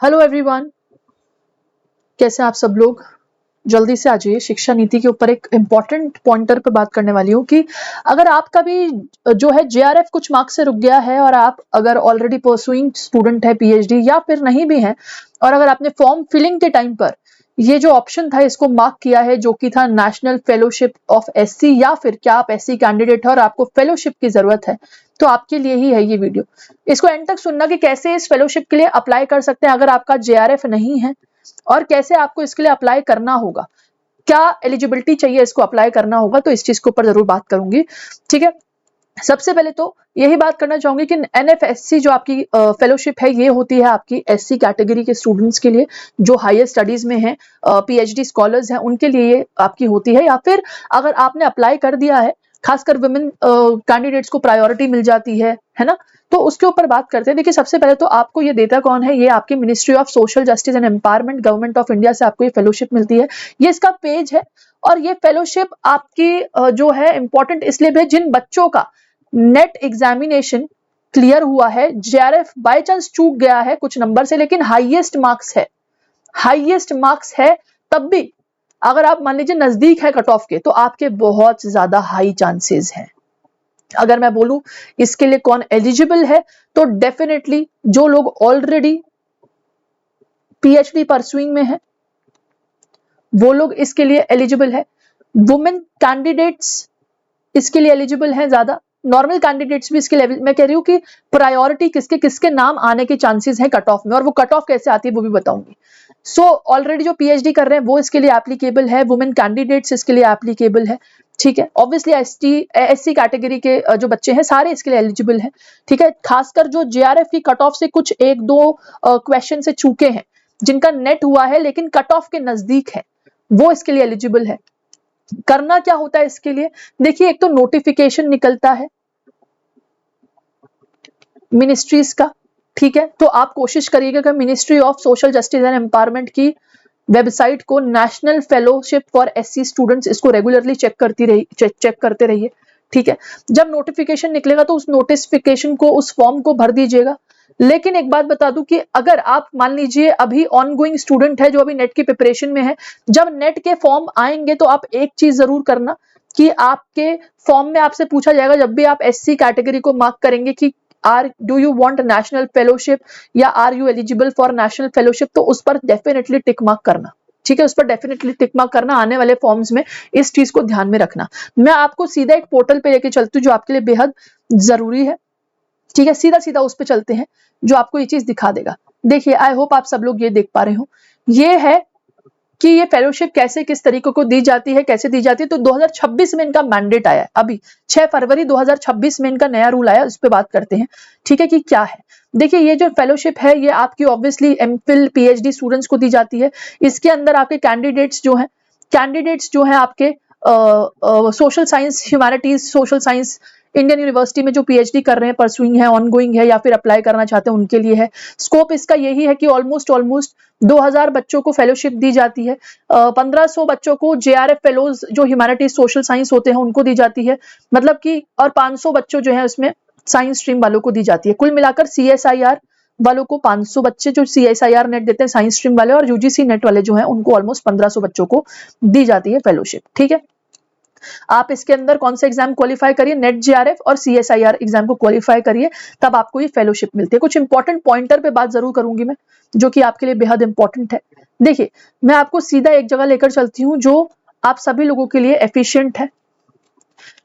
Hello everyone, कैसे हैं आप सब लोग। जल्दी से आ जाइए। शिक्षा नीति के ऊपर एक इम्पॉर्टेंट पॉइंटर पर बात करने वाली हूँ कि अगर आपका भी जो है जेआरएफ कुछ मार्क्स से रुक गया है और आप अगर ऑलरेडी परसुइंग स्टूडेंट है पीएचडी या फिर नहीं भी हैं, और अगर आपने फॉर्म फिलिंग के टाइम पर ये जो ऑप्शन था इसको मार्क किया है जो कि था नेशनल फेलोशिप ऑफ एससी, या फिर क्या आप एससी कैंडिडेट है और आपको फेलोशिप की जरूरत है, तो आपके लिए ही है ये वीडियो। इसको एंड तक सुनना कि कैसे इस फेलोशिप के लिए अप्लाई कर सकते हैं अगर आपका जेआरएफ नहीं है, और कैसे आपको इसके लिए अप्लाई करना होगा, क्या एलिजिबिलिटी चाहिए इसको अप्लाई करना होगा, तो इस चीज के ऊपर जरूर बात करूंगी। ठीक है, सबसे पहले तो यही बात करना चाहूंगी कि एनएफएससी जो आपकी फेलोशिप है ये होती है आपकी एससी कैटेगरी के स्टूडेंट्स के लिए जो हायर स्टडीज में हैं, पीएचडी स्कॉलर्स हैं, उनके लिए ये आपकी होती है। या फिर अगर आपने अप्लाई कर दिया है, खासकर वुमेन कैंडिडेट्स को प्रायोरिटी मिल जाती है ना, तो उसके ऊपर बात करते हैं। देखिए, सबसे पहले तो आपको ये देता कौन है, ये आपकी ministry of social justice and empowerment government of India से आपको ये फेलोशिप मिलती है। ये इसका पेज है, और ये फेलोशिप आपकी जो है इंपॉर्टेंट इसलिए भी है जिन बच्चों का नेट एग्जामिनेशन क्लियर हुआ है, जेआरएफ बाय चांस चूक गया है कुछ नंबर से, लेकिन हाईएस्ट मार्क्स है, तब भी अगर आप मान लीजिए नजदीक है कट ऑफ के, तो आपके बहुत ज्यादा हाई चांसेस हैं। अगर मैं बोलूं इसके लिए कौन एलिजिबल है, तो डेफिनेटली जो लोग ऑलरेडी पीएचडी परसुइंग में है वो लोग इसके लिए एलिजिबल है। वुमेन कैंडिडेट्स इसके लिए एलिजिबल है ज्यादा, नॉर्मल कैंडिडेट्स भी इसके लेवल। मैं कह रही हूँ कि प्रायोरिटी किसके किसके नाम आने के चांसेस हैं कट ऑफ में, और वो कट ऑफ कैसे आती है वो भी बताऊंगी। सो ऑलरेडी जो पीएचडी कर रहे हैं वो इसके लिए एप्लीकेबल है, वुमेन कैंडिडेट्स इसके लिए एप्लीकेबल है। ठीक है, ऑब्वियसली एससी कैटेगरी के जो बच्चे हैं सारे इसके लिए एलिजिबल हैं। ठीक है, खासकर जो जेआरएफ की कट ऑफ से कुछ एक दो क्वेश्चन से चूके हैं, जिनका नेट हुआ है लेकिन कट ऑफ के नजदीक है, वो इसके लिए एलिजिबल है। करना क्या होता है इसके लिए, देखिए, एक तो नोटिफिकेशन निकलता है मिनिस्ट्रीज का। ठीक है, तो आप कोशिश करिएगा कि ministry of social justice and empowerment की वेबसाइट को national fellowship for SC students, इसको रेगुलरली चेक करते रहिए। ठीक है, जब नोटिफिकेशन निकलेगा तो उस नोटिफिकेशन को, उस फॉर्म को भर दीजिएगा। लेकिन एक बात बता दूं कि अगर आप मान लीजिए अभी ऑनगोइंग स्टूडेंट है जो अभी नेट की प्रिपरेशन में है, जब नेट के फॉर्म आएंगे तो आप एक चीज जरूर करना कि आपके फॉर्म में आपसे पूछा जाएगा, जब भी आप एससी कैटेगरी को मार्क करेंगे कि do you want national fellowship या are you eligible for national fellowship, तो उस पर डेफिनेटली टिक मार्क करना। ठीक है, उस पर डेफिनेटली टिक मार्क करना। आने वाले फॉर्म्स में इस चीज को ध्यान में रखना। मैं आपको सीधा एक पोर्टल पे लेके चलती हूँ जो आपके लिए बेहद जरूरी है। ठीक है, सीधा सीधा उस पर चलते हैं जो आपको ये चीज दिखा देगा। देखिए, आई होप आप सब लोग ये देख पा रहे हो, ये है कि ये फेलोशिप कैसे किस तरीके को दी जाती है, कैसे दी जाती है। तो 2026 में इनका मैंडेट आया है, अभी 6 फरवरी 2026 में इनका नया रूल आया, उस पर बात करते हैं। ठीक है, कि क्या है। देखिए, ये जो फेलोशिप है ये आपकी ऑब्वियसली एमफिल पीएचडी स्टूडेंट्स को दी जाती है। इसके अंदर आपके कैंडिडेट्स जो हैं आपके social science, humanities, social science, Indian university में जो पीएचडी कर रहे हैं, परसुइंग है, ऑनगोइंग है, या फिर अप्लाई करना चाहते हैं उनके लिए है। स्कोप इसका यही है कि ऑलमोस्ट 2000 बच्चों को फेलोशिप दी जाती है। 1500 बच्चों को जेआरएफ फेलोज जो ह्यूमैनिटीज सोशल साइंस होते हैं उनको दी जाती है, मतलब कि, और 500 बच्चों जो है उसमें साइंस स्ट्रीम वालों को दी जाती है। कुल मिलाकर सीएसआईआर वालों को 500 बच्चे जो सीएसआईआर नेट देते हैं साइंस स्ट्रीम वाले, और यूजीसी नेट वाले जो हैं उनको ऑलमोस्ट 1500 बच्चों को दी जाती है फेलोशिप। ठीक है, आप इसके अंदर कौन सा एग्जाम क्वालिफाई करिए, नेट जेआरएफ और सीएसआईआर एग्जाम को क्वालिफाई करिए, तब आपको ये फेलोशिप मिलती है। कुछ इंपॉर्टेंट पॉइंटर पे बात जरूर करूंगी मैं, जो कि आपके लिए बेहद इंपॉर्टेंट है। देखिए, मैं आपको सीधा एक जगह लेकर चलती हूँ जो आप सभी लोगों के लिए एफिशिएंट है।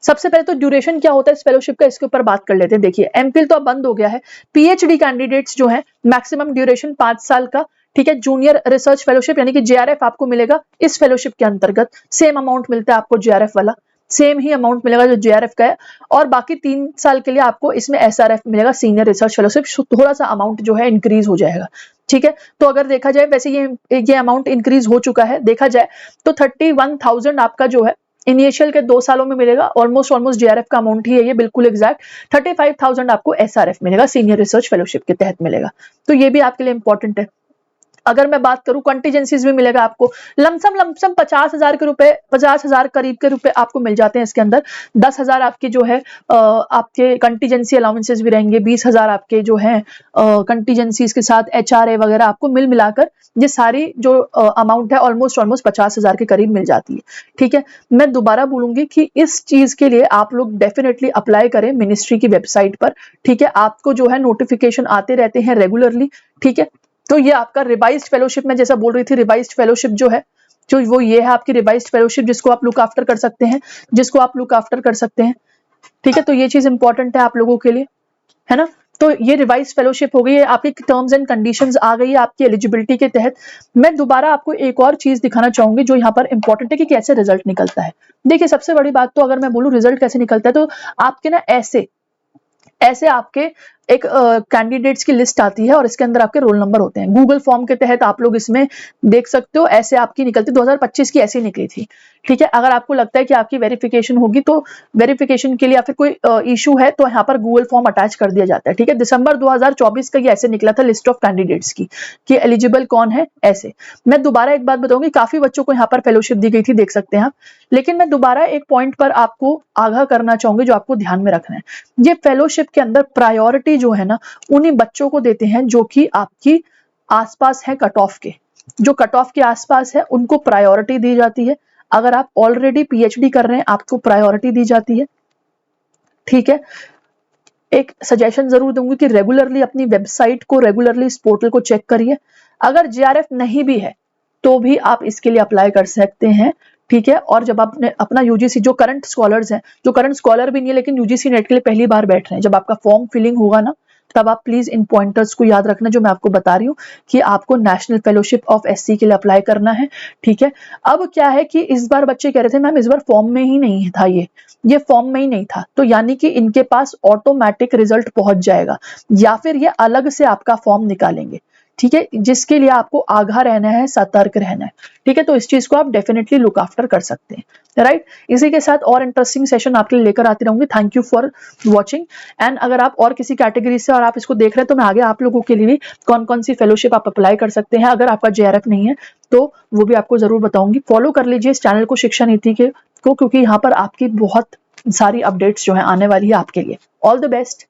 सबसे पहले तो ड्यूरेशन क्या होता है इस फेलोशिप का, इसके ऊपर बात कर लेते हैं। देखिए, एमफिल तो अब बंद हो गया है। पीएचडी कैंडिडेट्स जो है मैक्सिमम ड्यूरेशन 5 साल का। ठीक है, जूनियर रिसर्च फेलोशिप यानी कि जेआरएफ आपको मिलेगा इस फेलोशिप के अंतर्गत। सेम अमाउंट मिलता है आपको जेआरएफ वाला, सेम ही अमाउंट मिलेगा जो जेआरएफ का है, और बाकी 3 साल के लिए आपको इसमें एसआरएफ मिलेगा, सीनियर रिसर्च फेलोशिप। थोड़ा सा अमाउंट जो है इंक्रीज हो जाएगा। ठीक है, तो अगर देखा जाए, वैसे ये अमाउंट इंक्रीज हो चुका है, देखा जाए तो 31,000 आपका जो है इनिशियल के 2 सालों में मिलेगा। ऑलमोस्ट जेआरएफ का अमाउंट ही है ये, बिल्कुल एग्जैक्ट। 35,000 आपको एसआरएफ मिलेगा, सीनियर रिसर्च फेलोशिप के तहत मिलेगा। तो ये भी आपके लिए इंपॉर्टेंट है। अगर मैं बात करूं कंटीजेंसीज भी मिलेगा आपको, लमसम 50,000 करीब के रुपए आपको मिल जाते हैं इसके अंदर। 10,000 आपके जो है आपके कंटीजेंसी अलाउंसेस भी रहेंगे, 20,000 आपके जो है कंटीजेंसीज के साथ HRA वगैरह आपको मिलाकर ये सारी जो अमाउंट है ऑलमोस्ट 50,000 के करीब मिल जाती है। ठीक है, मैं दोबारा बोलूंगी कि इस चीज के लिए आप लोग डेफिनेटली अप्लाई करें मिनिस्ट्री की वेबसाइट पर। ठीक है, आपको जो है नोटिफिकेशन आते रहते हैं रेगुलरली। ठीक है, तो ये आपका रिवाइज्ड फेलोशिप, में जैसा बोल रही थी, रिवाइज्ड फेलोशिप जो है, जो वो ये है आपकी रिवाइज्ड फेलोशिप, जिसको आप लुक आफ्टर कर सकते हैं, ठीक है। तो ये चीज इंपॉर्टेंट है आप लोगों के लिए, है ना। तो ये रिवाइज फेलोशिप हो गई है, आपकी टर्म्स एंड कंडीशंस आ गई है आपकी एलिजिबिलिटी के तहत। मैं दोबारा आपको एक और चीज दिखाना चाहूंगी जो यहाँ पर इंपॉर्टेंट है कि कैसे रिजल्ट निकलता है। देखिए, सबसे बड़ी बात तो अगर मैं बोलूं रिजल्ट कैसे निकलता है, तो आपके ना ऐसे आपके एक कैंडिडेट्स की लिस्ट आती है और इसके अंदर आपके रोल नंबर होते हैं। गूगल फॉर्म के तहत आप लोग इसमें देख सकते हो, ऐसे आपकी निकलती, 2025 की ऐसी निकली थी। ठीक है, अगर आपको लगता है कि आपकी वेरिफिकेशन होगी तो वेरिफिकेशन के लिए या फिर कोई इशू है तो यहाँ पर गूगल फॉर्म अटैच कर दिया जाता है। ठीक है, दिसंबर 2024 का ये ऐसे निकला था लिस्ट ऑफ कैंडिडेट्स की कि एलिजिबल कौन है। ऐसे मैं दोबारा एक बात बताऊंगी, काफी बच्चों को यहाँ पर फेलोशिप दी गई थी, देख सकते हैं आप। लेकिन मैं दोबारा एक पॉइंट पर आपको आगाह करना चाहूंगी जो आपको ध्यान में रखना है। ये फेलोशिप के अंदर प्रायोरिटी जो है ना, उन्हीं बच्चों को देते हैं जो कि आपकी आसपास है कट ऑफ के, जो कट ऑफ के आसपास है उनको प्रायोरिटी दी जाती है। अगर आप ऑलरेडी PhD कर रहे हैं आपको प्रायोरिटी दी जाती है। ठीक है, एक सजेशन जरूर दूंगी कि रेगुलरली अपनी वेबसाइट को, रेगुलरली इस पोर्टल को चेक करिए। अगर JRF नहीं भी है तो भी आप इसके लिए अप्लाई कर सकते हैं। ठीक है, और जब आपने अपना UGC, जो करंट स्कॉलर्स हैं, जो करंट स्कॉलर भी नहीं है लेकिन UGC नेट के लिए पहली बार बैठ रहे हैं, जब आपका फॉर्म फिलिंग होगा ना, तब आप प्लीज इन पॉइंटर्स को याद रखना जो मैं आपको बता रही हूँ कि आपको नेशनल फेलोशिप ऑफ SC के लिए अप्लाई करना है। ठीक है, अब क्या है कि इस बार बच्चे कह रहे थे मैम इस बार फॉर्म में ही नहीं था, ये फॉर्म में ही नहीं था, तो यानी कि इनके पास ऑटोमेटिक रिजल्ट पहुंच जाएगा या फिर ये अलग से आपका फॉर्म निकालेंगे। ठीक है, जिसके लिए आपको आगाह रहना है, सतर्क रहना है। ठीक है, तो इस चीज को आप डेफिनेटली लुक आफ्टर कर सकते हैं। राइट, इसी के साथ और इंटरेस्टिंग सेशन आपके लिए लेकर आती रहूंगी। Thank you for watching. And अगर आप और किसी कैटेगरी से और आप इसको देख रहे हैं तो मैं आगे आप लोगों के लिए कौन कौन सी फेलोशिप आप अप्लाई कर सकते हैं, अगर आपका JRF नहीं है तो वो भी आपको जरूर बताऊंगी। फॉलो कर लीजिए इस चैनल को, शिक्षा नीति को, क्योंकि यहाँ पर आपकी बहुत सारी अपडेट्स जो है आने वाली है आपके लिए। All the best.